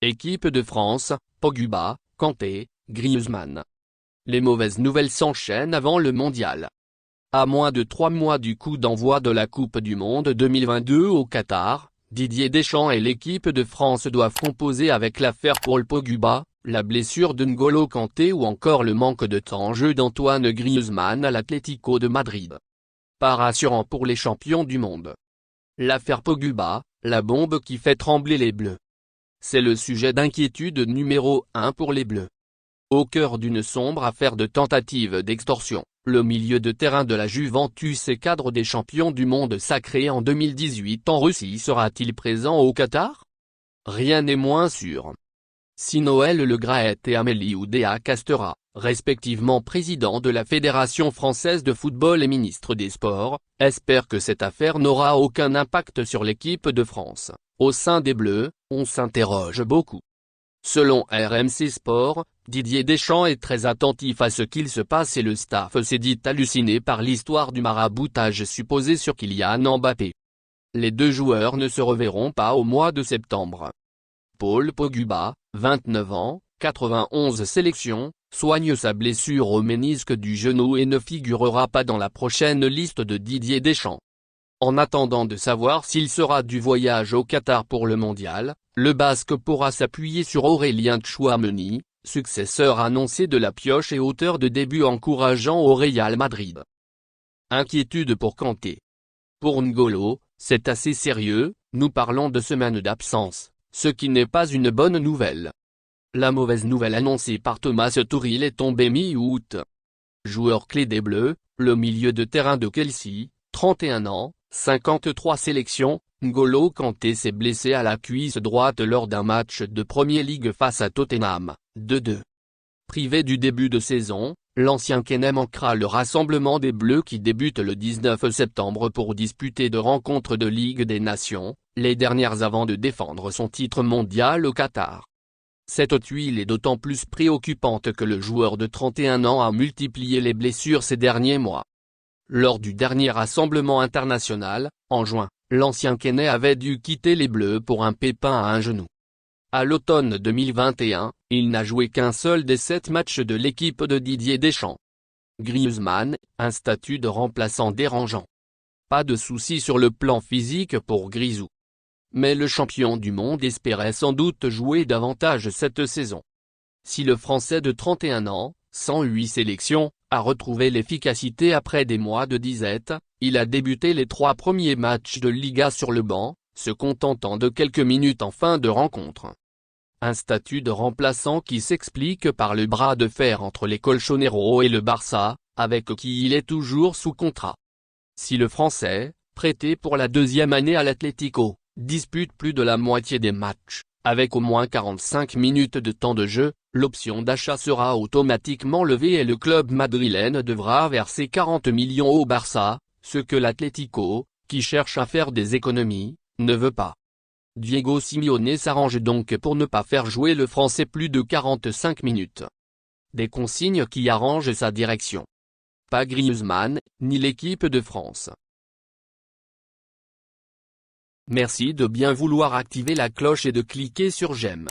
Équipe de France, Pogba, Kanté, Griezmann. Les mauvaises nouvelles s'enchaînent avant le mondial. À moins de 3 mois du coup d'envoi de la Coupe du Monde 2022 au Qatar, Didier Deschamps et l'équipe de France doivent composer avec l'affaire Paul Pogba, la blessure de N'Golo Kanté ou encore le manque de temps en jeu d'Antoine Griezmann à l'Atlético de Madrid. Pas rassurant pour les champions du monde. L'affaire Pogba, la bombe qui fait trembler les Bleus. C'est le sujet d'inquiétude numéro 1 pour les Bleus. Au cœur d'une sombre affaire de tentative d'extorsion, le milieu de terrain de la Juventus et cadre des champions du monde sacrés en 2018 en Russie sera-t-il présent au Qatar? Rien n'est moins sûr. Si Noël Le Graët et Amélie Oudéa Castéra, respectivement président de la Fédération française de football et ministre des Sports, espèrent que cette affaire n'aura aucun impact sur l'équipe de France, au sein des Bleus, on s'interroge beaucoup. Selon RMC Sport, Didier Deschamps est très attentif à ce qu'il se passe et le staff s'est dit halluciné par l'histoire du maraboutage supposé sur Kylian Mbappé. Les deux joueurs ne se reverront pas au mois de septembre. Paul Pogba, 29 ans, 91 sélections, soigne sa blessure au ménisque du genou et ne figurera pas dans la prochaine liste de Didier Deschamps. En attendant de savoir s'il sera du voyage au Qatar pour le mondial, le Basque pourra s'appuyer sur Aurélien Tchouaméni, successeur annoncé de la pioche et auteur de débuts encourageants au Real Madrid. Inquiétude pour Kanté. Pour N'Golo, c'est assez sérieux, nous parlons de semaines d'absence, ce qui n'est pas une bonne nouvelle. La mauvaise nouvelle annoncée par Thomas Tuchel est tombée mi-août. Joueur clé des Bleus, le milieu de terrain de Chelsea, 31 ans, 53 sélections, N'Golo Kanté s'est blessé à la cuisse droite lors d'un match de Premier League face à Tottenham, 2-2. Privé du début de saison, l'ancien Kennais manquera le rassemblement des Bleus qui débute le 19 septembre pour disputer deux rencontres de Ligue des Nations, les dernières avant de défendre son titre mondial au Qatar. Cette tuile est d'autant plus préoccupante que le joueur de 31 ans a multiplié les blessures ces derniers mois. Lors du dernier rassemblement international, en juin, l'ancien Kennais avait dû quitter les Bleus pour un pépin à un genou. À l'automne 2021, il n'a joué qu'un seul des 7 matchs de l'équipe de Didier Deschamps. Griezmann, un statut de remplaçant dérangeant. Pas de soucis sur le plan physique pour Grisou. Mais le champion du monde espérait sans doute jouer davantage cette saison. Si le Français de 31 ans, 108 sélections, a retrouvé l'efficacité après des mois de disette, il a débuté les 3 premiers matchs de Liga sur le banc, se contentant de quelques minutes en fin de rencontre. Un statut de remplaçant qui s'explique par le bras de fer entre les Colchoneros et le Barça, avec qui il est toujours sous contrat. Si le Français, prêté pour la 2e année à l'Atlético, dispute plus de la moitié des matchs, avec au moins 45 minutes de temps de jeu, l'option d'achat sera automatiquement levée et le club madrilène devra verser 40 millions au Barça, ce que l'Atlético, qui cherche à faire des économies, ne veut pas. Diego Simeone s'arrange donc pour ne pas faire jouer le Français plus de 45 minutes. Des consignes qui arrangent sa direction. Pas Griezmann, ni l'équipe de France. Merci de bien vouloir activer la cloche et de cliquer sur j'aime.